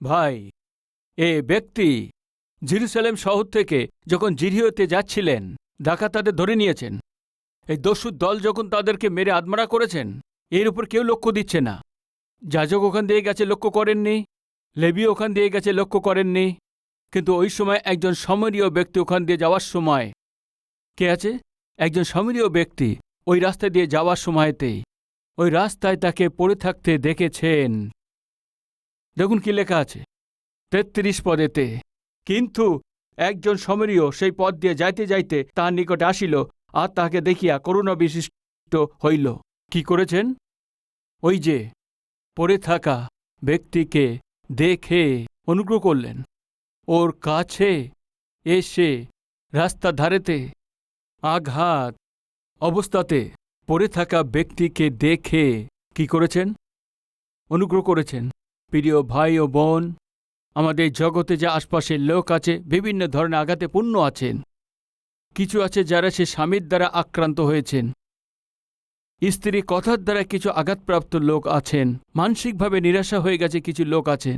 ভাই, এ ব্যক্তি জেরুজালেম শহর থেকে যখন জিরিহোতে যাচ্ছিলেন, ডাকাত তাদের ধরে নিয়েছেন। এই দস্যুর দল যখন তাদেরকে মেরে আধমরা করেছেন, এর উপর কেউ লক্ষ্য দিচ্ছে না। যাজক ওখান দিয়ে গেছে, লক্ষ্য করেননি। লেবী ওখান দিয়ে গেছে, লক্ষ্য করেননি। কিন্তু ওই সময় একজন সামরীয় ব্যক্তি ওখান দিয়ে যাওয়ার সময়, কে আছে? একজন সামরীয় ব্যক্তি ওই রাস্তা দিয়ে যাওয়ার সময়তেই ওই রাস্তায় তাকে পড়ে থাকতে দেখেছেন। দেখুন কি লেখা আছে 33 পদেতে। কিন্তু একজন সামরীয় সেই পথ দিয়ে যাইতে যাইতে তার নিকটে আসিল, আর তাহাকে দেখিয়া করুণা বিশিষ্ট হইল। কি করেছেন? ওই যে পড়ে থাকা ব্যক্তিকে দেখে অনুগ্রহ করলেন, ওর কাছে এসে রাস্তার ধারেতে আঘাত অবস্থাতে পড়ে থাকা ব্যক্তিকে দেখে কি করেছেন? অনুগ্রহ করেছেন। প্রিয় ভাই ও বোন, আমাদের জগতে যে আশপাশের লোক আছে, বিভিন্ন ধরনের আঘাতে পূর্ণ আছেন। কিছু আছে যারা সে স্বামীর দ্বারা আক্রান্ত হয়েছেন, স্ত্রী কথার দ্বারা কিছু আঘাতপ্রাপ্ত লোক আছেন, মানসিকভাবে নিরাশা হয়ে গেছে কিছু লোক আছেন,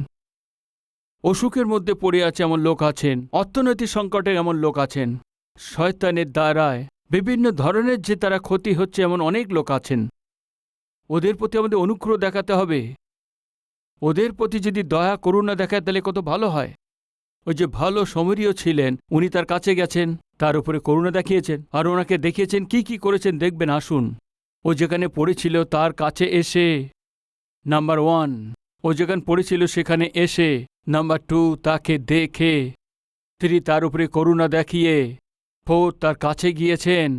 অসুখের মধ্যে পড়ে আছে এমন লোক আছেন, অর্থনৈতিক সংকটের এমন লোক আছেন, শয়তানের দ্বারায় বিভিন্ন ধরনের যে তারা ক্ষতি হচ্ছে এমন অনেক লোক আছেন। ওদের প্রতি আমাদের অনুগ্রহ দেখাতে হবে। ওদের প্রতি যদি দয়া করুণা দেখায় তাহলে কত ভালো হয়। ওই যে ভালো সামরীয় ছিলেন, উনি তার কাছে গেছেন, তার উপরে করুণা দেখিয়েছেন, আর ওনাকে দেখিয়েছেন কি কি করেছেন দেখবেন। আসুন, ও যেখানে পড়েছিল তার কাছে এসে নাম্বার 1, ও যেখানে পড়েছিল সেখানে এসে নাম্বার 2, তাকে দেখে 3, তার উপরে করুণা দেখিয়ে 4, তার কাছে গিয়েছেন,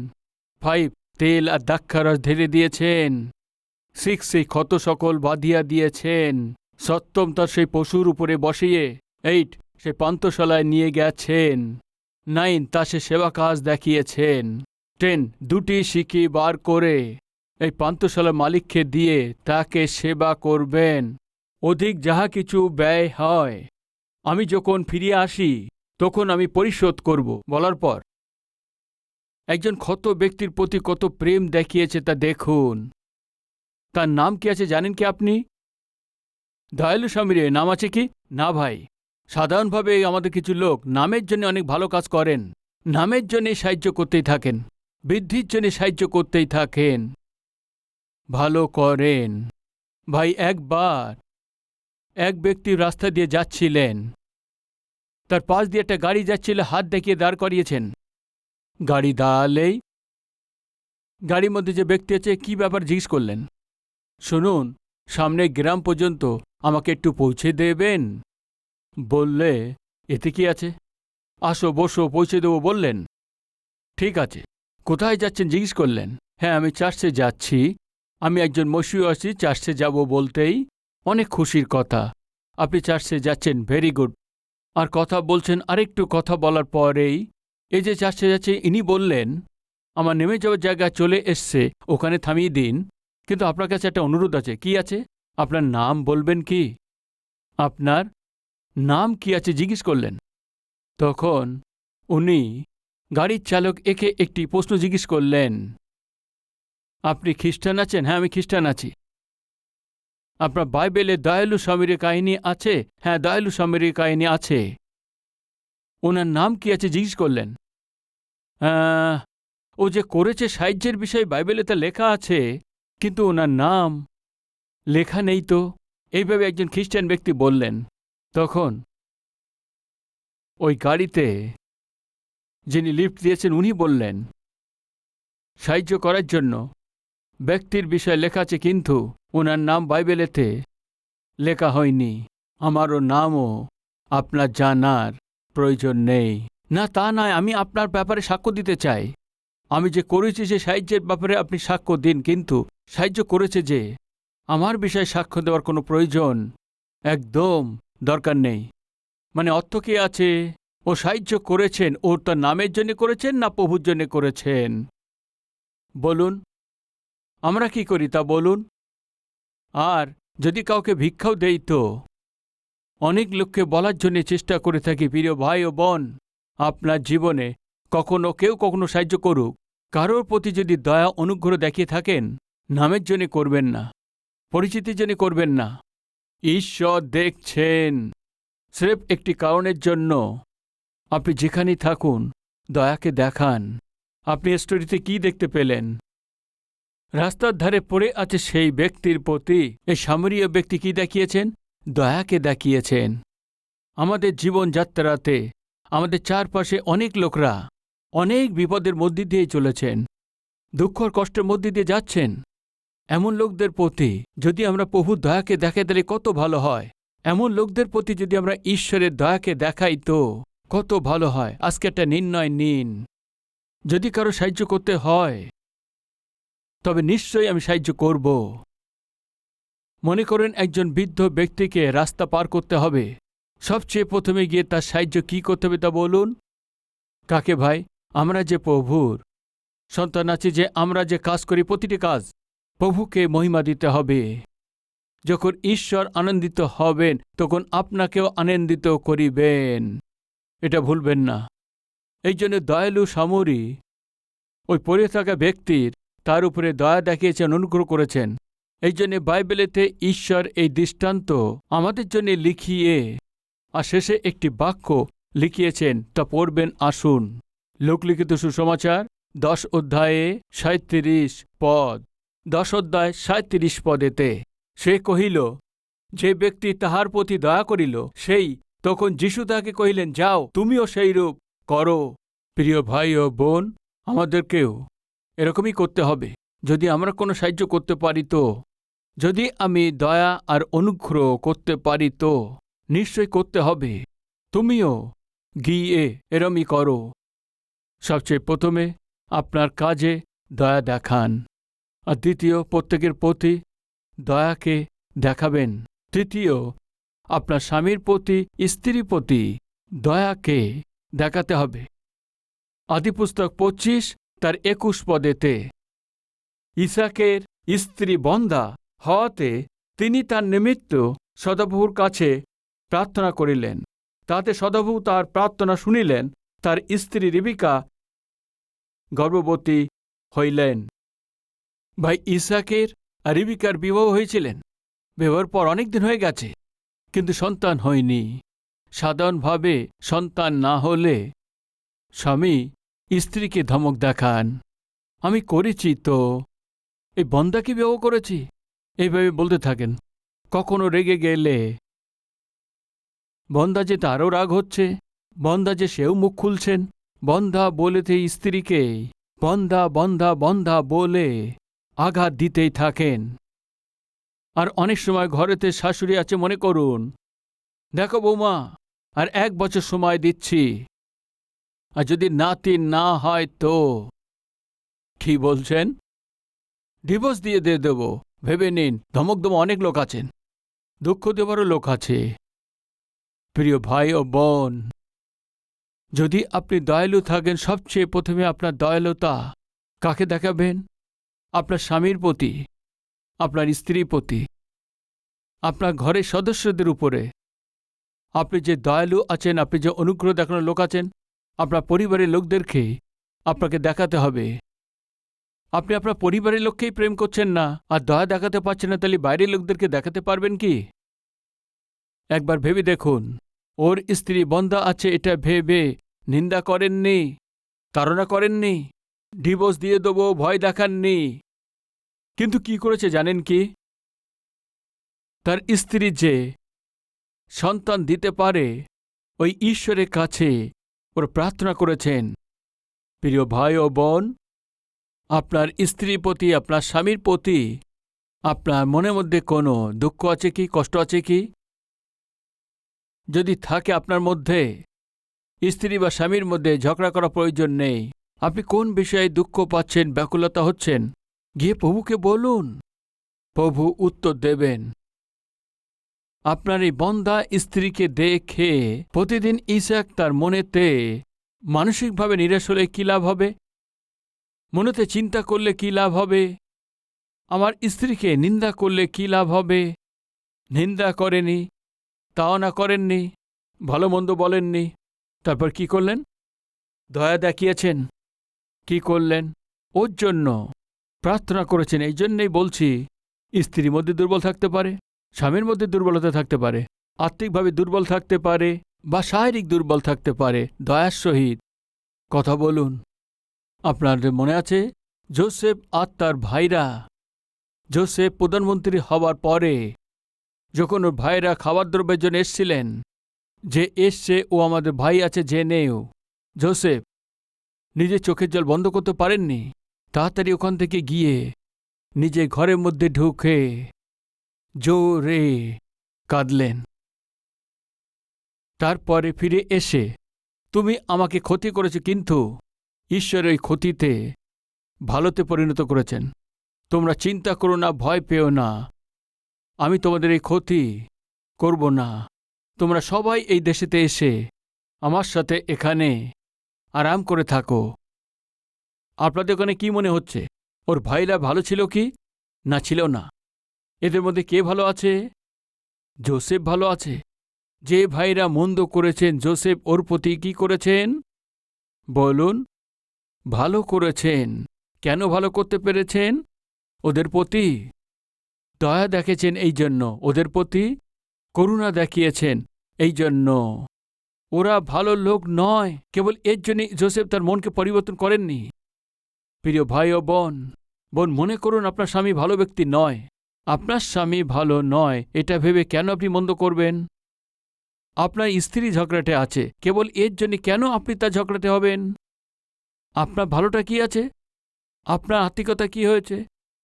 5, তেল আর দ্রাক্ষারস ঢেলে দিয়েছেন, 6, সেই ক্ষত সকল বাঁধিয়া দিয়েছেন, 7, তার সেই পশুর উপরে বসিয়ে 8, সে পান্থশালায় নিয়ে গেছেন, 9, তা সে সেবা কাজ দেখিয়েছেন, 10, 2টি সিকি বার করে এই পান্থশালার মালিককে দিয়ে তাকে সেবা করবেন। অধিক যাহা কিছু ব্যয় হয় আমি যখন ফিরে আসি তখন আমি পরিশোধ করব। বলার পর একজন ক্ষত ব্যক্তির প্রতি কত প্রেম দেখিয়েছে তা দেখুন। তার নাম কি আছে জানেন কি আপনি? দয়ালু স্বামীর নাম আছে কি? না ভাই, সাধারণভাবে আমাদের কিছু লোক নামের জন্য অনেক ভালো কাজ করেন, নামের জন্য সাহায্য করতেই থাকেন, বৃদ্ধির জন্য সাহায্য করতেই থাকেন, ভালো করেন। ভাই, একবার এক ব্যক্তি রাস্তা দিয়ে যাচ্ছিলেন, তার পাশ দিয়ে একটা গাড়ি যাচ্ছিল, হাত দেখিয়ে দাঁড় করিয়েছেন। গাড়ি দাঁড়ালেই গাড়ির মধ্যে যে ব্যক্তি আছে, কি ব্যাপার জিজ্ঞেস করলেন, শুনুন সামনে গ্রাম পর্যন্ত আমাকে একটু পৌঁছে দেবেন? বললে এতে কি আছে, আসো বসো পৌঁছে দেবো বললেন। ঠিক আছে, কোথায় যাচ্ছেন জিজ্ঞেস করলেন। হ্যাঁ, আমি চার্চে যাচ্ছি, আমি একজন মশিও আছি, চার্চে যাব বলতেই অনেক খুশির কথা। আপনি চার্চে যাচ্ছেন, ভেরি গুড। আর কথা বলছেন, আরেকটু কথা বলার পরেই এই যে চার্চে যাচ্ছে ইনি বললেন, আমার নেমে যাওয়ার জায়গায় চলে এসছে, ওখানে থামিয়ে দিন। কিন্তু আপনার কাছে একটা অনুরোধ আছে। কি আছে? আপনার নাম বলবেন কি? আপনার নাম কি আছে জিজ্ঞেস করলেন। তখন উনি গাড়ির চালক একে একটি প্রশ্ন জিজ্ঞেস করলেন, আপনি খ্রিস্টান আছেন? হ্যাঁ, আমি খ্রিস্টান আছি। আপনার বাইবেলে দয়ালু স্বামীর কাহিনী আছে? হ্যাঁ, দয়ালু স্বামীর কাহিনী আছে। ওনার নাম কি আছে জিজ্ঞেস করলেন। ও যে করেছে সাহায্যের বিষয়ে বাইবেলে তা লেখা আছে, কিন্তু ওনার নাম লেখা নেই তো। এইভাবে একজন খ্রিস্টান ব্যক্তি বললেন। তখন ওই গাড়িতে যিনি লিফট দিয়েছেন উনি বললেন, সাহায্য করার জন্য ব্যক্তির বিষয় লেখা আছে, কিন্তু ওনার নাম বাইবেলেতে লেখা হয়নি। আমারও নামও আপনার জানার প্রয়োজন নেই। না, তা নয়, আমি আপনার ব্যাপারে সাক্ষ্য দিতে চাই। আমি যে করেছি সে সাহায্যের ব্যাপারে আপনি সাক্ষ্য দিন, কিন্তু সাহায্য করেছে যে আমার বিষয়ে সাক্ষ্য দেওয়ার কোনো প্রয়োজন একদম দরকার নেই। মানে অর্থ কি আছে? ও সাহায্য করেছেন, ওর তার নামের জন্য করেছেন না প্রভুর জন্য করেছেন? বলুন, আমরা কি করি তা বলুন। আর যদি কাউকে ভিক্ষাও দেই তো অনেক লোককে বলার জন্য চেষ্টা করে থাকি, প্রিয় ভাই ও বোন, আপনার জীবনে কখনো কেউ কখনো সাহায্য করুক, কারোর প্রতি যদি দয়া অনুগ্রহ দেখিয়ে থাকেন, নামের জন্য করবেন না, পরিচিতির জন্য করবেন না। ঈশ্বর দেখছেন, স্রেফ একটি কারণের জন্য আপনি যেখানেই থাকুন দয়াকে দেখান। আপনি স্টোরিতে কি দেখতে পেলেন? রাস্তার ধারে পড়ে আছে সেই ব্যক্তির প্রতি এই সামরীয় ব্যক্তি কি দেখিয়েছেন? দয়াকে দেখিয়েছেন। আমাদের জীবনযাত্রাতে আমাদের চারপাশে অনেক লোকরা অনেক বিপদের মধ্যে দিয়ে চলেছেন, দুঃখর কষ্টের মধ্যে দিয়ে যাচ্ছেন। এমন লোকদের প্রতি যদি আমরা প্রভুর দয়াকে দেখাই তাহলে কত ভালো হয়। এমন লোকদের প্রতি যদি আমরা ঈশ্বরের দয়াকে দেখাই তো কত ভালো হয়। আজকে একটা নির্ণয় নিন, যদি কারো সাহায্য করতে হয় তবে নিশ্চয়ই আমি সাহায্য করব। মনে করেন একজন বৃদ্ধ ব্যক্তিকে রাস্তা পার করতে হবে, সবচেয়ে প্রথমে গিয়ে তার সাহায্য কি করতে হবে তা বলুন? কাকে ভাই? আমরা যে প্রভুর সন্তান আছি, যে আমরা যে কাজ করি প্রতিটি কাজ প্রভুকে মহিমা দিতে হবে। যখন ঈশ্বর আনন্দিত হবেন তখন আপনাকেও আনন্দিত করিবেন, এটা ভুলবেন না। এই জন্য দয়ালু সামরী ওই পড়ে থাকা ব্যক্তির তার উপরে দয়া দেখিয়েছেন, অনুগ্রহ করেছেন। এই জন্যে বাইবেলেতে ঈশ্বর এই দৃষ্টান্ত আমাদের জন্য লিখিয়ে আর শেষে একটি বাক্য লিখিয়েছেন, তা পড়বেন আসুন। লোকলিখিত সুসমাচার 10 অধ্যায়ে 37 পদ। 10 অধ্যায় 37 পদেতে সে কহিল, যে ব্যক্তি তাহার প্রতি দয়া করিল সেই। তখন যীশু তাহাকে কহিলেন, যাও, তুমিও সেইরূপ করো। প্রিয় ভাই ও বোন, আমাদেরকেও এরকমই করতে হবে। যদি আমরা কোনো সাহায্য করতে পারি তো, যদি আমি দয়া আর অনুগ্রহ করতে পারি তো নিশ্চয় করতে হবে। তুমিও গিয়ে এরমই করো। সবচেয়ে প্রথমে আপনার কাজে দয়া দেখান, আর দ্বিতীয় প্রত্যেকের প্রতি দয়াকে দেখাবেন। তৃতীয় আপনার স্বামীর প্রতি, স্ত্রীর প্রতি দয়াকে দেখাতে হবে। আদিপুস্তক 25 তার 21 পদেতে ইসাকের স্ত্রী বন্ধা হওয়াতে তিনি তার নিমিত্ত সদাপ্রভুর কাছে প্রার্থনা করিলেন। তাতে সদাপ্রভু তার প্রার্থনা শুনিলেন, তার স্ত্রী রিবিকা গর্ভবতী হইলেন। ভাই, ইসাকের আর রিবিকার বিবাহ হয়েছিলেন, বিবাহের পর অনেক দিন হয়ে গেছে, কিন্তু সন্তান হয়নি। সাধারণভাবে সন্তান না হলে স্বামী স্ত্রীকে ধমক দেখান, আমি করেছি তো, এই বন্দাকে বিবাহ করেছি, এইভাবে বলতে থাকেন। কখনো রেগে গেলে বন্দা যে তারও রাগ হচ্ছে, বন্দা যে সেও মুখ খুলছেন, বন্ধা বলেতে স্ত্রীকে বন্ধা বন্ধা বন্ধা বলে আঘাত দিতেই থাকেন। আর অনেক সময় ঘরেতে শাশুড়ি আছে, মনে করুন, দেখো বৌমা, আর 1 বছর সময় দিচ্ছি, আর যদি নাতি না হয় তো কি বলছেন, ডিভোর্স দিয়ে দেব, ভেবে নিন। ধমক দেব অনেক লোক আছেন, দুঃখ দেবারও লোক আছে। প্রিয় ভাই ও বোন, যদি আপনি দয়ালু থাকেন, সবচেয়ে প্রথমে আপনার দয়ালুতা কাকে দেখাবেন? আপনার স্বামীর প্রতি, আপনার স্ত্রীর প্রতি, আপনার ঘরের সদস্যদের উপরে। আপনি যে দয়ালু আছেন, আপনি যে অনুগ্রহ দেখানোর লোক আছেন, আপনার পরিবারের লোকদেরকে আপনাকে দেখাতে হবে। আপনি আপনার পরিবারের লোককেই প্রেম করছেন না আর দয়া দেখাতে পারছেন না, তাহলে বাইরের লোকদেরকে দেখাতে পারবেন কি? একবার ভেবে দেখুন, ওর স্ত্রী বন্ধা আছে এটা ভেবে নিন্দা করেননি, তাড়না করেননি, ডিভোর্স দিয়ে দেবো ভয় দেখাননি। কিন্তু কি করেছে জানেন কি? তার স্ত্রী যে সন্তান দিতে পারে ওই ঈশ্বরের কাছে ওর প্রার্থনা করেছেন। প্রিয় ভাই ও বোন, আপনার স্ত্রীর প্রতি, আপনার স্বামীর প্রতি আপনার মনের মধ্যে কোনো দুঃখ আছে কি, কষ্ট আছে কি? যদি থাকে আপনার মধ্যে, স্ত্রী বা স্বামীর মধ্যে ঝগড়া করা প্রয়োজন নেই। আপনি কোন বিষয়ে দুঃখ পাচ্ছেন, ব্যাকুলতা হচ্ছেন, গিয়ে প্রভুকে বলুন, প্রভু উত্তর দেবেন। আপনার এই বন্ধা স্ত্রীকে দেখে প্রতিদিন ইসাক তার মনেতে মানসিকভাবে নিরাশ হলে কী লাভ হবে? মনেতে চিন্তা করলে কী লাভ হবে? আমার স্ত্রীকে নিন্দা করলে কী লাভ হবে? নিন্দা করেনি, তাও না করেননি, ভালো মন্দ বলেননি, তারপর কি করলেন? দয়া দেখিয়েছেন। কি করলেন? ওর জন্য প্রার্থনা করেছেন। এই জন্যেই বলছি, স্ত্রীর মধ্যে দুর্বল থাকতে পারে, স্বামীর মধ্যে দুর্বলতা থাকতে পারে, আত্মিকভাবে দুর্বল থাকতে পারে বা শারীরিক দুর্বল থাকতে পারে। দয়ার সহিত কথা বলুন। আপনাদের মনে আছে যোসেফ আর তার ভাইরা, যোসেফ প্রধানমন্ত্রী হওয়ার পরে যখন ওর ভাইরা খাবার দ্রব্যের জন্য এসছিলেন, যে এসছে ও আমাদের ভাই আছে জেনেও যোসেফ নিজের চোখের জল বন্ধ করতে পারেননি। তাড়াতাড়ি ওখান থেকে গিয়ে নিজে ঘরের মধ্যে ঢুকে জোরে কাঁদলেন। তারপরে ফিরে এসে, তুমি আমাকে ক্ষতি করেছ, কিন্তু ঈশ্বর ওই ক্ষতিতে ভালোতে পরিণত করেছেন। তোমরা চিন্তা করো না, ভয় পেও না, আমি তোমাদের এই ক্ষতি করব না। তোমরা সবাই এই দেশেতে এসে আমার সাথে এখানে আরাম করে থাকো। আপনাদের ওখানে কি মনে হচ্ছে, ওর ভাইরা ভালো ছিল কি না ছিল না? এদের মধ্যে কে ভালো আছে? যোসেফ ভালো আছে। যে ভাইরা মন্দ করেছেন, যোসেফ ওর প্রতি কি করেছেন বলুন? ভালো করেছেন। কেন ভালো করতে পেরেছেন? ওদের প্রতি দয়া দেখেছেন, এই জন্য ওদের প্রতি করুণা দেখিয়েছেন, এই জন্য। ওরা ভালো লোক নয়, কেবল এর জন্যই যোসেফ তার মনকে পরিবর্তন করেননি। প্রিয় ভাই ও বোন, মনে করুন আপনার স্বামী ভালো ব্যক্তি নয়, আপনার স্বামী ভালো নয়, এটা ভেবে কেন আপনি মন্দ করবেন? আপনার স্ত্রী ঝগড়াটে আছে, কেবল এর জন্য কেন আপনি তার ঝগড়াটে হবেন? আপনার ভালোটা কি আছে? আপনার আত্মিকতা কি হয়েছে?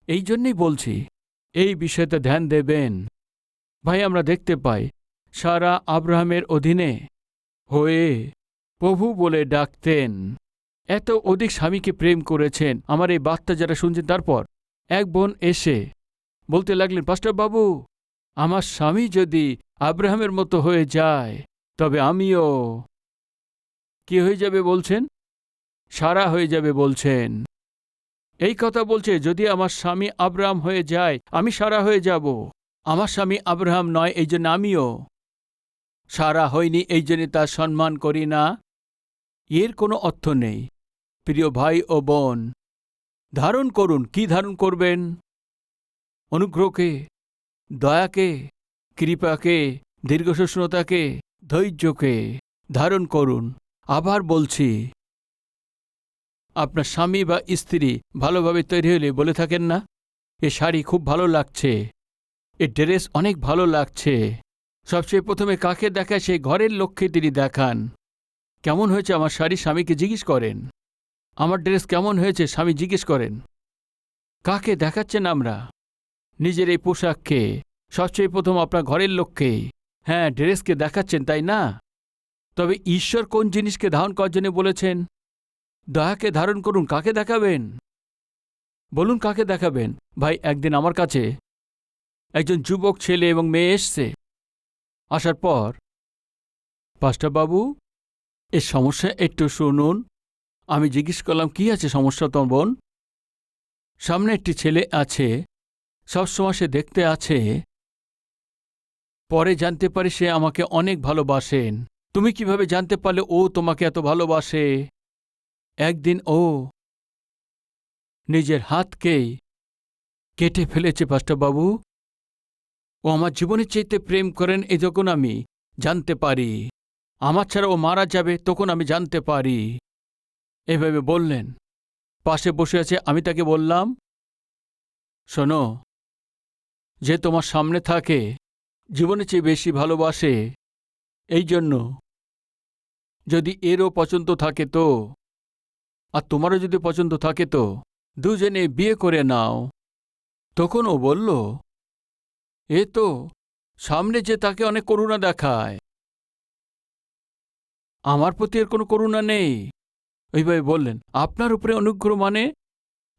এই জন্যই বলছি, এই বিষয়তে ধ্যান দেবেন। ভাই, আমরা দেখতে পাই সারা আব্রাহামের অধীনে হয়ে প্রভু বলে ডাকতেন, এত অধিক স্বামীকে প্রেম করেছেন। আমার এই বার্তা যারা শুনছেন, তারপর এক বোন এসে বলতে লাগলেন, পাস্টার বাবু, আমার স্বামী যদি আব্রাহামের মতো হয়ে যায়, তবে আমিও কি হয়ে যাবে বলছেন? সারা হয়ে যাবে বলছেন। এই কথা বলছে, যদি আমার স্বামী আব্রাহাম হয়ে যায়, আমি সারা হয়ে যাব। আমার স্বামী আব্রাহাম নয়, এই জন্য আমিও সারা হইনি, এই জন্য তার সম্মান করি না। এর কোনো অর্থ নেই। প্রিয় ভাই ও বোন, ধারণ করুন। কি ধারণ করবেন? অনুগ্রহকে, দয়াকে, কৃপাকে, দীর্ঘসহিষ্ণুতাকে, ধৈর্যকে ধারণ করুন। আবার বলছি, আপনার স্বামী বা স্ত্রী ভালোভাবে তৈরি হলে বলে থাকেন না, এ শাড়ি খুব ভালো লাগছে, এ ড্রেস অনেক ভালো লাগছে। সবচেয়ে প্রথমে কাকে দেখায়? সেই ঘরের লোককে তিনি দেখান। কেমন হয়েছে আমার শাড়ি? স্বামীকে জিজ্ঞেস করেন। আমার ড্রেস কেমন হয়েছে? স্বামী জিজ্ঞেস করেন। কাকে দেখাচ্ছেন আমরা? নিজের এই পোশাককে, সবচেয়ে প্রথম আপনার ঘরের লোককে, হ্যাঁ, ড্রেসকে দেখাচ্ছেন, তাই না? তবে ঈশ্বর কোন জিনিসকে ধারণ করার জন্য বলেছেন? দয়াকে ধারণ করুন। কাকে দেখাবেন বলুন? কাকে দেখাবেন? ভাই, একদিন আমার কাছে একজন যুবক ছেলে এবং মেয়ে এসছে। আসার পর, পাস্টার বাবু, এর সমস্যা একটু শুনুন। আমি জিজ্ঞেস করলাম, কি আছে সমস্যা তোর বোন? সামনে একটি ছেলে আছে, সবসময় সে দেখতে আছে, পরে জানতে পারি সে আমাকে অনেক ভালোবাসেন। তুমি কিভাবে জানতে পারলে ও তোমাকে এত ভালোবাসে? একদিন ও নিজের হাতকেই কেটে ফেলেছে পাস্টার বাবু। ও আমার জীবনের চাইতে প্রেম করেন, এই যখন আমি জানতে পারি। আমার ছাড়া ও মারা যাবে, তখন আমি জানতে পারি। এভাবে বললেন। পাশে বসে আছে, আমি তাকে বললাম, শোনো, যে তোমার সামনে থাকে জীবনের চেয়ে বেশি ভালোবাসে, এই জন্য যদি এরও পছন্দ থাকে তো, আর তোমারও যদি পছন্দ থাকে তো দুজনে বিয়ে করে নাও। তখন ও বলল, এ তো সামনে যে তাকে অনেক করুণা দেখায়, আমার প্রতি এর কোনো করুণা নেই। ওইভাবে বললেন, আপনার উপরে অনুগ্রহ মানে?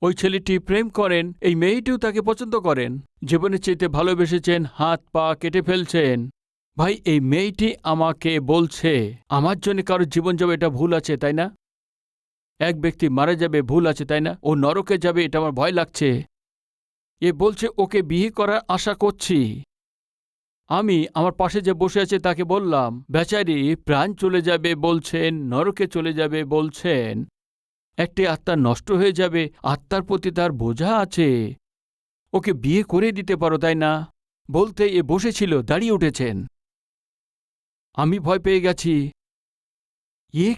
ওই ছেলেটি প্রেম করেন, এই মেয়েটিও তাকে পছন্দ করেন, জীবনের চেয়ে ভালোবেসেছেন, হাত পা কেটে ফেলছেন। ভাই, এই মেয়েটি আমাকে বলছে আমার জন্য কারো জীবন যাবে, এটা ভুল আছে, তাই না? এক ব্যক্তি মারা যাবে, ভুল আছে, তাই না? ও নরকে যাবে, এটা আমার ভয় লাগছে। এ বলছে ওকে বিয়ে করার আশা করছি। আমি আমার পাশে যে বসে আছে তাকে বললাম, বেচারি প্রাণ চলে যাবে বলছেন, নরকে চলে যাবে বলছেন, একটি আত্মা নষ্ট হয়ে যাবে, আত্মার প্রতি তার বোঝা আছে, ওকে বিয়ে করে দিতে পারো, তাই না? বলতে এ বসেছিল, দাঁড়িয়ে উঠেছেন। আমি ভয় পেয়ে গেছি,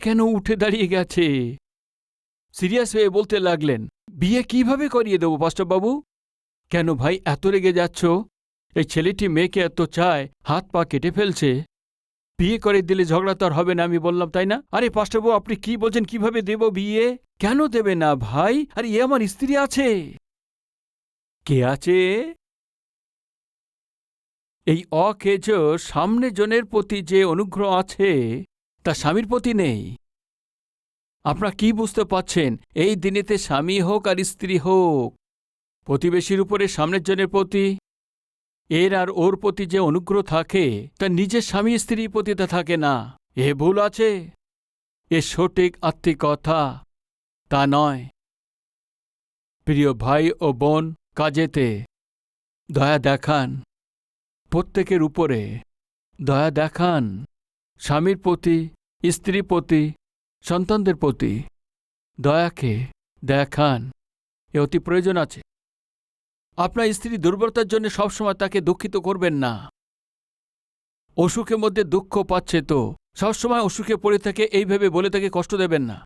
কেন উঠে দাঁড়িয়ে গেছে। সিরিয়াস হয়ে বলতে লাগলেন, বিয়ে কিভাবে করিয়ে দেবো পাস্টারবাবু? কেন ভাই এত রেগে যাচ্ছ? এই ছেলেটি মেয়েকে এত চায়, হাত পা কেটে ফেলছে, বিয়ে করে দিলে ঝগড়া তো আর হবে না। আমি বললাম, তাই না? আরে পাস্টারবাবু, আপনি কি বলছেন? কিভাবে দেব বিয়ে? কেন দেবে না ভাই? আরে আমার স্ত্রী আছে। কে আছে? এই অকেজোর সামনে জনের প্রতি যে অনুগ্রহ আছে তা স্বামীর প্রতি নেই। আপনারা কি বুঝতে পাচ্ছেন? এই দিনেতে স্বামী হোক আর স্ত্রী হোক, প্রতিবেশীর উপরে সামনের জনের প্রতি এর আর ওর প্রতি যে অনুগ্রহ থাকে তা নিজের স্বামী স্ত্রীর প্রতি তা থাকে না। এ ভুল আছে, এ সঠিক আত্মিকতা তা নয়। প্রিয় ভাই ও বোন, কাজেতে দয়া দেখান, প্রত্যেকের উপরে দয়া দেখান, স্বামীর প্রতি, স্ত্রীর প্রতি, সন্তানদের প্রতি দয়াকে দেখান। এ অতি প্রয়োজন আছে। আপনার স্ত্রী দুর্বলতার জন্য সবসময় তাকে দুঃখিত করবেন না। অসুখের মধ্যে দুঃখ পাচ্ছে তো সবসময় অসুখে পড়ে থাকে এইভাবে বলে তাকে কষ্ট দেবেন না।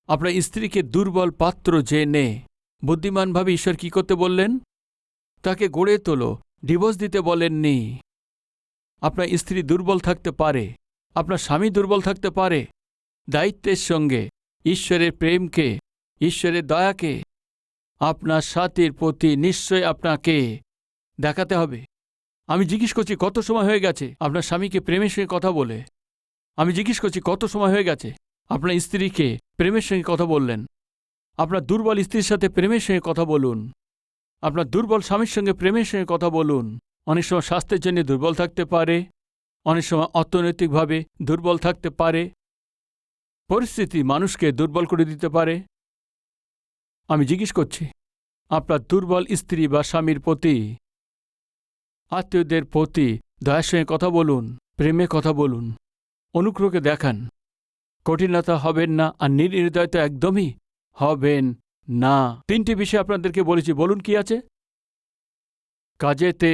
আপনার স্ত্রীকে দুর্বল পাত্র জেনে বুদ্ধিমানভাবে ঈশ্বর কি করতে বললেন? তাকে গড়ে তোলো, ডিভোর্স দিতে বলেননি। আপনার স্ত্রী দুর্বল থাকতে পারে, আপনার স্বামী দুর্বল থাকতে পারে। দায়িত্বের সঙ্গে ঈশ্বরের প্রেমকে, ঈশ্বরের দয়াকে আপনার সাথীর প্রতি নিশ্চয় আপনাকে দেখাতে হবে। আমি জিজ্ঞেস করছি, কত সময় হয়ে গেছে আপনার স্বামীকে প্রেমের সঙ্গে কথা বলে? আমি জিজ্ঞেস করছি, কত সময় হয়ে গেছে আপনার স্ত্রীকে প্রেমের সঙ্গে কথা বললেন? আপনার দুর্বল স্ত্রীর সাথে প্রেমের সঙ্গে কথা বলুন। আপনার দুর্বল স্বামীর সঙ্গে প্রেমের সঙ্গে কথা বলুন। অনেক সময় স্বাস্থ্যের জন্য দুর্বল থাকতে পারে, অনেক সময় অর্থনৈতিকভাবে দুর্বল থাকতে পারে, পরিস্থিতি মানুষকে দুর্বল করে দিতে পারে। আমি জিজ্ঞেস করছি, আপনার দুর্বল স্ত্রী বা স্বামীর প্রতি, আত্মীয়দের প্রতি দয়ার সঙ্গে কথা বলুন, প্রেমে কথা বলুন, অনুগ্রহকে দেখান। কঠিনতা হবেন না আর নির্দয়তা একদমই হবেন না। 3টি বিষয় আপনাদেরকে বলেছি, বলুন কি আছে? কাজেতে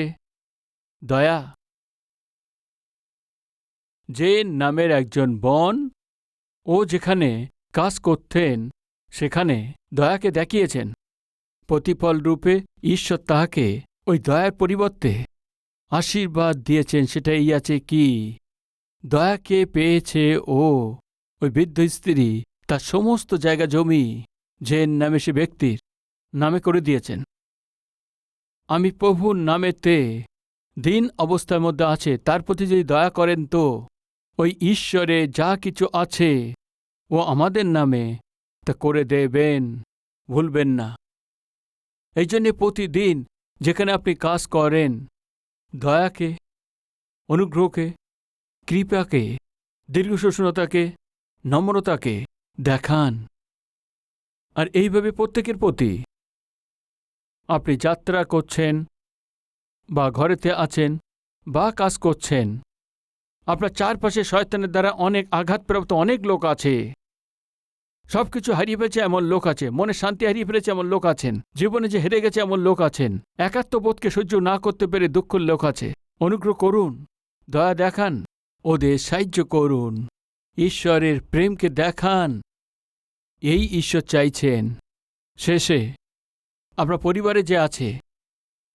দয়া। যে নামের একজন বোন, ও যেখানে কাজ করতেন সেখানে দয়াকে দেখিয়েছেন। প্রতিফল রূপে ঈশ্বর তাহাকে ওই দয়ার পরিবর্তে আশীর্বাদ দিয়েছেন। সেটা এই আছে কি, দয়াকে পেয়েছে ও, ওই বৃদ্ধ স্ত্রী তার সমস্ত জায়গা জমি যে নামে সে ব্যক্তির নামে করে দিয়েছেন। আমি প্রভুর নামেতে দিন অবস্থার মধ্যে আছে, তার প্রতি যদি দয়া করেন তো ওই ঈশ্বরে যা কিছু আছে ও আমাদের নামে তা করে দেবেন, ভুলবেন না। এই জন্যে প্রতিদিন যেখানে আপনি কাজ করেন দয়াকে, অনুগ্রহকে, কৃপাকে, দীর্ঘসহিষ্ণুতাকে, নম্রতাকে দেখান। আর এইভাবে প্রত্যেকের প্রতি আপনি যাত্রা করছেন বা ঘরেতে আছেন বা কাজ করছেন, আপনার চারপাশে শয়তানের দ্বারা অনেক আঘাতপ্রাপ্ত অনেক লোক আছে। সবকিছু হারিয়ে ফেলেছে এমন লোক আছে, মনে শান্তি হারিয়ে ফেলেছে এমন লোক আছেন, জীবনে যে হেরে গেছে এমন লোক আছেন, একাত্মবোধকে সহ্য না করতে পেরে দুঃখের লোক আছে। অনুগ্রহ করুন, দয়া দেখান, ওদের সাহায্য করুন, ঈশ্বরের প্রেমকে দেখান। এই ঈশ্বর চাইছেন। শেষে আপনার পরিবারে যে আছে,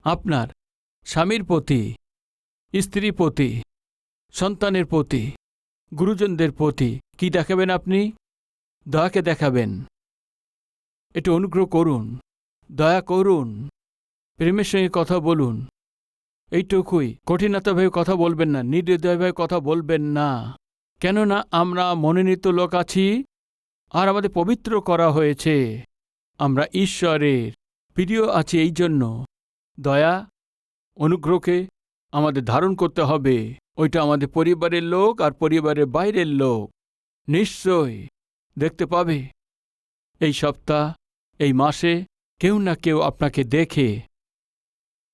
আপনার স্বামীর প্রতি, স্ত্রীর প্রতি, সন্তানের প্রতি, গুরুজনদের প্রতি কি দেখাবেন? আপনি দয়াকে দেখাবেন। একটু অনুগ্রহ করুন, দয়া করুন, প্রেমের সঙ্গে কথা বলুন। এইটুকুই, কঠিনতাভাবে কথা বলবেন না, নির্দয়ভাবে কথা বলবেন না। কেননা আমরা মনোনীত লোক আছি আর আমাদের পবিত্র করা হয়েছে, আমরা ঈশ্বরের প্রিয় আছি। এই জন্য দয়া, অনুগ্রহকে আমাদের ধারণ করতে হবে। ওইটা আমাদের পরিবারের লোক আর পরিবারের বাইরের লোক নিশ্চয় দেখতে পাবে। এই সপ্তাহ, এই মাসে কেউ না কেউ আপনাকে দেখে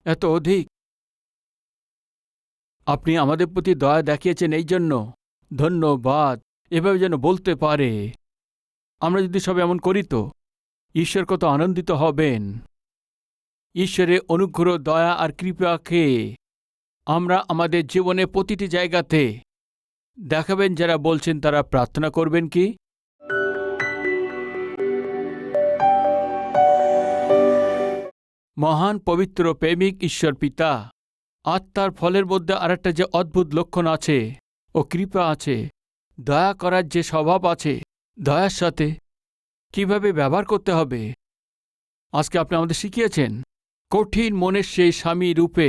এত অধিক আপনি আমাদের প্রতি দয়া দেখিয়েছেন, এই জন্য ধন্যবাদ। এভাবে যেন বলতে পারে। আমরা যদি সব এমন করি তো ঈশ্বর কত আনন্দিত হবেন। ঈশ্বরের অনুগ্রহ, দয়া আর কৃপাকে আমরা আমাদের জীবনে প্রতিটি জায়গাতে দেখাবেন যারা বলছেন তারা প্রার্থনা করবেন কি? মহান পবিত্র প্রেমিক ঈশ্বর পিতা, আত্মার ফলের মধ্যে আরেকটা যে অদ্ভুত লক্ষণ আছে ও কৃপা আছে, দয়া করার যে স্বভাব আছে, দয়ার সাথে কিভাবে ব্যবহার করতে হবে আজকে আপনি আমাদের শিখিয়েছেন। কঠিন মনের সেই স্বামী রূপে,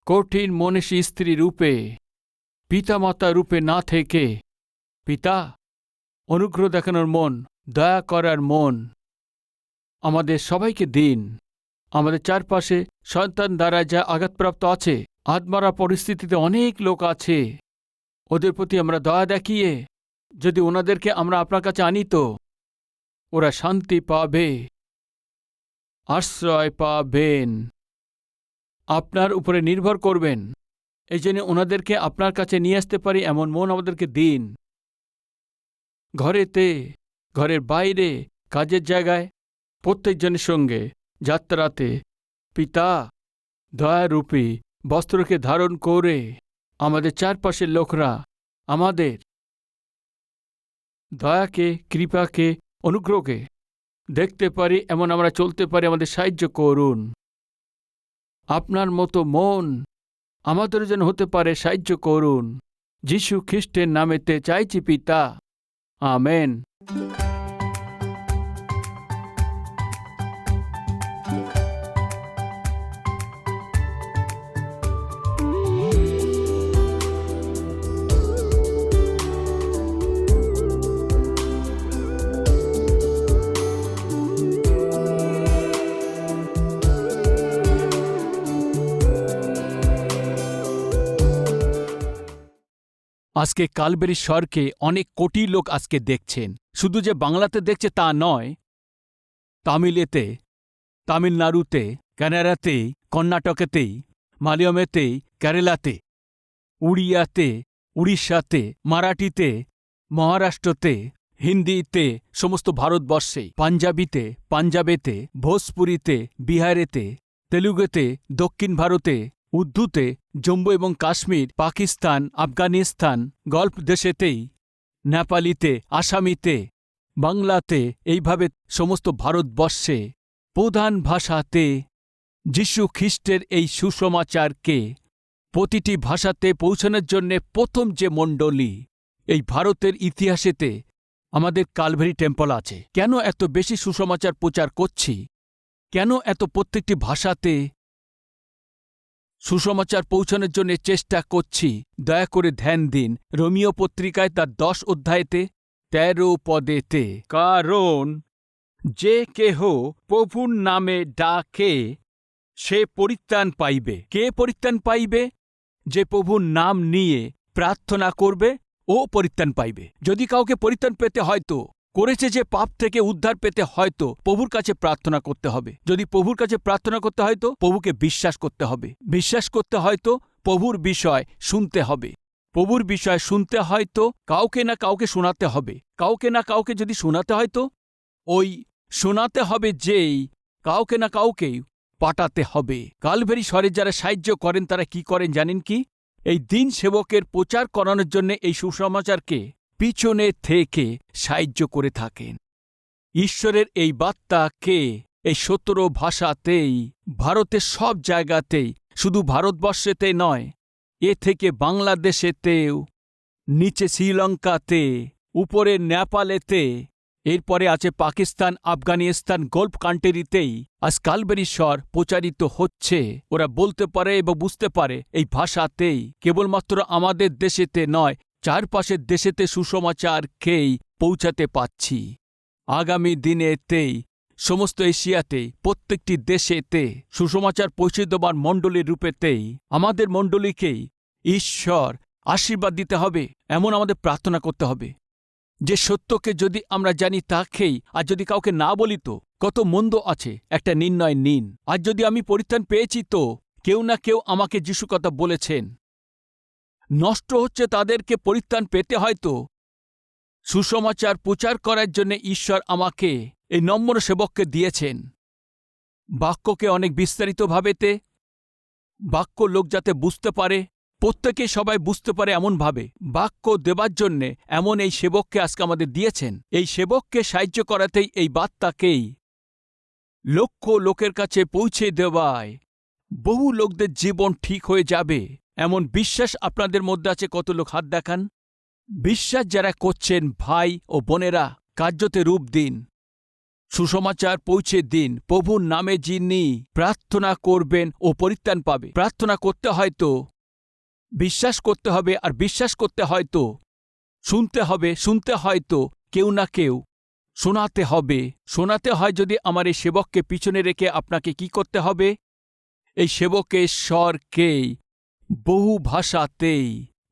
কঠিন মনের সেই স্ত্রী রূপে, পিতামাতা রূপে না থেকে পিতা, অনুগ্রহ দেখানোর মন, দয়া করার মন আমাদের সবাইকে দিন। আমাদের চারপাশে সন্তান দ্বারা যা আঘাতপ্রাপ্ত আছে, আত্মারা পরিস্থিতিতে অনেক লোক আছে, ওদের প্রতি আমরা দয়া দেখিয়ে যদি ওনাদেরকে আমরা আপনার কাছে আনি তো ওরা শান্তি পাবে, আশ্রয় পাবেন, আপনার উপরে নির্ভর করবেন। এই জন্য ওনাদেরকে আপনার কাছে নিয়ে আসতে পারি এমন মন আমাদেরকে দিন। ঘরেতে, ঘরের বাইরে, কাজের জায়গায়, প্রত্যেকজনের সঙ্গে যাত্রাতে পিতা দয়ারূপী বস্ত্রকে ধারণ করে আমাদের চারপাশের লোকরা আমাদের দয়াকে, কৃপাকে, অনুগ্রহকে দেখতে পারি, এমন আমরা চলতে পারি। আমাদের সাহায্য করুন। আপনার মতো মন আমাদের যেন হতে পারে, সাহায্য করুন। যীশু খ্রিস্টের নামেতে চাইছি পিতা, আমেন। আজকে কালবেরি স্বরকে অনেক কোটি লোক আজকে দেখছেন। শুধু যে বাংলাতে দেখছে তা নয়, তামিলেতে, তামিলনাড়ুতে, কানাডাতে, কর্ণাটকেতে, মালয়ামেতে, কেরালাতে, উড়িয়াতে, উড়িষ্যাতে, মারাঠিতে, মহারাষ্ট্রতে, হিন্দিতে, সমস্ত ভারতবর্ষে, পাঞ্জাবিতে, পাঞ্জাবেতে, ভোজপুরিতে, বিহারেতে, তেলুগুতে, দক্ষিণ ভারতে, উর্দুতে, জম্মু এবং কাশ্মীর, পাকিস্তান, আফগানিস্তান, গল্ফ দেশেতেই, নেপালিতে, আসামিতে, বাংলাতে, এইভাবে সমস্ত ভারতবর্ষে প্রধান ভাষাতে যীশু খ্রিস্টের এই সুসমাচারকে প্রতিটি ভাষাতে পৌঁছানোর জন্যে প্রথম যে মণ্ডলী এই ভারতের ইতিহাসেতে আমাদের কালভারি টেম্পল আছে। কেন এত বেশি সুসমাচার প্রচার করছি? কেন এত প্রত্যেকটি ভাষাতে সুসমাচার পৌঁছানোর জন্য চেষ্টা করছি? দয়া করে ধ্যান দিন রোমিও পত্রিকায় তার 10 অধ্যায়েতে 13 পদেতে, কারণ যে কেহ প্রভুর নামে ডাকে সে পরিত্রাণ পাইবে। কে পরিত্রাণ পাইবে? যে প্রভুর নাম নিয়ে প্রার্থনা করবে ও পরিত্রাণ পাইবে। যদি কাউকে পরিত্রাণ পেতে হয়তো করেছে যে পাপ থেকে উদ্ধার পেতে হয়তো প্রভুর কাছে প্রার্থনা করতে হবে। যদি প্রভুর কাছে প্রার্থনা করতে হয়তো প্রভুকে বিশ্বাস করতে হবে। বিশ্বাস করতে হয়তো প্রভুর বিষয় শুনতে হবে। প্রভুর বিষয় শুনতে হয়তো কাউকে না কাউকে শোনাতে হবে। কাউকে না কাউকে যদি শোনাতে হয়তো ওই শোনাতে হবে যেই কাউকে না কাউকেই পাঠাতে হবে। কালভারি স্বরে যারা সাহায্য করেন তারা কি করেন জানেন কি? এই দিন সেবকের প্রচার করানোর জন্য এই সুসমাচারকে পিছনে থেকে সাহায্য করে থাকেন। ঈশ্বরের এই বার্তাকে এই 17 ভাষাতেই, ভারতের সব জায়গাতেই, শুধু ভারতবর্ষেতে নয়, এ থেকে বাংলাদেশেতেও, নিচে শ্রীলঙ্কাতে, উপরে নেপালেতে, এরপরে আছে পাকিস্তান, আফগানিস্তান, গল্ফ কান্ট্রিতেই আজ কালভারি স্বর প্রচারিত হচ্ছে। ওরা বলতে পারে এবং বুঝতে পারে এই ভাষাতেই। কেবলমাত্র আমাদের দেশেতে নয়, চারপাশের দেশেতে সুসমাচারকেই পৌঁছাতে পাচ্ছি। আগামী দিনেতেই সমস্ত এশিয়াতে, প্রত্যেকটি দেশেতে সুসমাচার পৌঁছে দেবার মণ্ডলীর রূপেতেই আমাদের মণ্ডলীকেই ঈশ্বর আশীর্বাদ দিতে হবে, এমন আমাদের প্রার্থনা করতে হবে। যে সত্যকে যদি আমরা জানি তাকেই, আর যদি কাউকে না বলি তো কত মন্দ আছে, একটা নির্ণয় নিন। আর যদি আমি পরিত্রাণ পেয়েছি তো কেউ না কেউ আমাকে যিশু কথা বলেছেন। নষ্ট হচ্ছে তাদেরকে পরিত্রাণ পেতে হয়তো সুসমাচার প্রচার করার জন্য ঈশ্বর আমাকে এই নম্র সেবককে দিয়েছেন। বাক্যকে অনেক বিস্তারিতভাবেতে বাক্য লোক যাতে বুঝতে পারে, প্রত্যেকে সবাই বুঝতে পারে এমনভাবে বাক্য দেবার জন্যে এমন এই সেবককে আজকে আমাদের দিয়েছেন। এই সেবককে সাহায্য করাতেই এই বার্তাকেই লক্ষ লোকের কাছে পৌঁছে দেওয়ায় বহু লোকদের জীবন ঠিক হয়ে যাবে এমন বিশ্বাস আপনাদের মধ্যে আছে। কত লোক হাত দেখান? বিশ্বাস যারা করছেন ভাই ও বোনেরা, কার্যতে রূপ দিন, সুসমাচার পৌঁছে দিন। প্রভুর নামে যিনি প্রার্থনা করবেন ও পরিত্রাণ পাবে। প্রার্থনা করতে হয়তো বিশ্বাস করতে হবে, আর বিশ্বাস করতে হয়তো শুনতে হবে, শুনতে হয়তো কেউ না কেউ শোনাতে হবে। শোনাতে হয় যদি আমার এই সেবককে পিছনে রেখে আপনাকে কি করতে হবে? এই সেবকের স্বরকেই বহু ভাষাতেই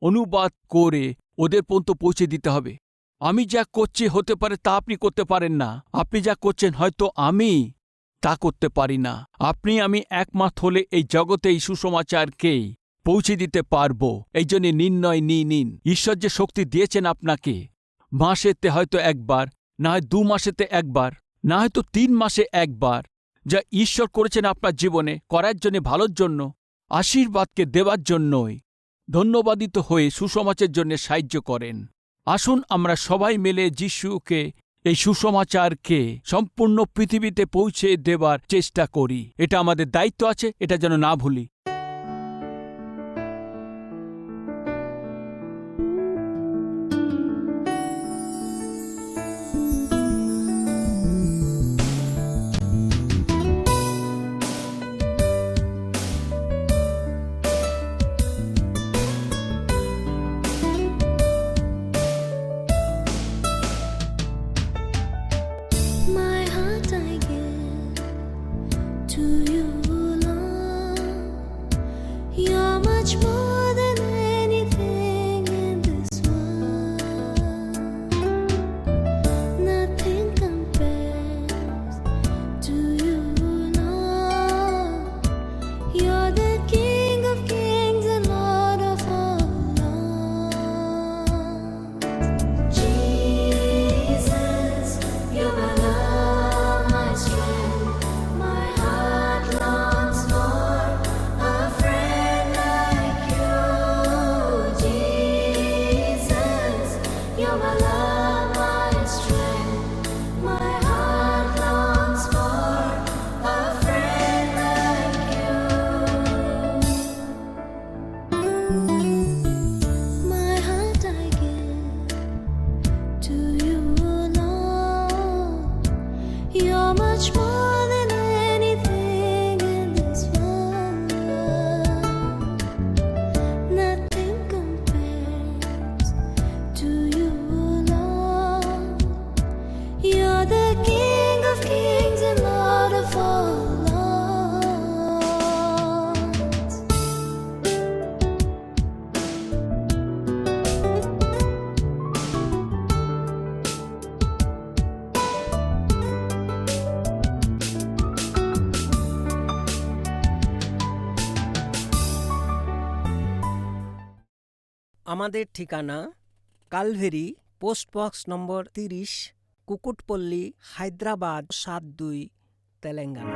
অনুবাদ করে ওদের পর্যন্ত পৌঁছে দিতে হবে। আমি যা করছি হতে পারে তা আপনি করতে পারেন না। আপনি যা করছেন হয়তো আমি তা করতে পারি না। আপনি আমি একমত হলে এই জগতে এই সুসমাচারকেই পৌঁছে দিতে পারব। এই জন্য নির্ণয় নিন। ঈশ্বর যে শক্তি দিয়েছেন আপনাকে, মাসেতে হয়তো একবার, না হয় 2 মাসেতে একবার, না হয়তো 3 মাসে একবার, যা ঈশ্বর করেছেন আপনার জীবনে করার জন্য, ভালোর জন্য, আশীর্বাদকে দেওয়ার জন্যই ধন্যবাদিত হয়ে সুসমাচারের জন্য সাহায্য করেন। আসুন আমরা সবাই মিলে যিশুকে, এই সুসমাচারকে সম্পূর্ণ পৃথিবীতে পৌঁছে দেবার চেষ্টা করি। এটা আমাদের দায়িত্ব আছে, এটা যেন না ভুলি। My heart I give to you, Lord. You're much more than anything in this world. Nothing compares to you, Lord. You're the King of kings and Lord of all lords. Jesus, you're my love, my strength. My heart longs for a friend like you. Jesus, you're my love, my strength. My heart longs for a friend like you. My heart I give to you, Lord. You're much more than anything in this world. Nothing compares to you, Lord. You're the King of kings and Lord of all lords. আমাদের ঠিকানা Calvary, পোস্টবক্স নম্বর 30, কুকুটপল্লী, হায়দ্রাবাদ 72, তেলেঙ্গানা।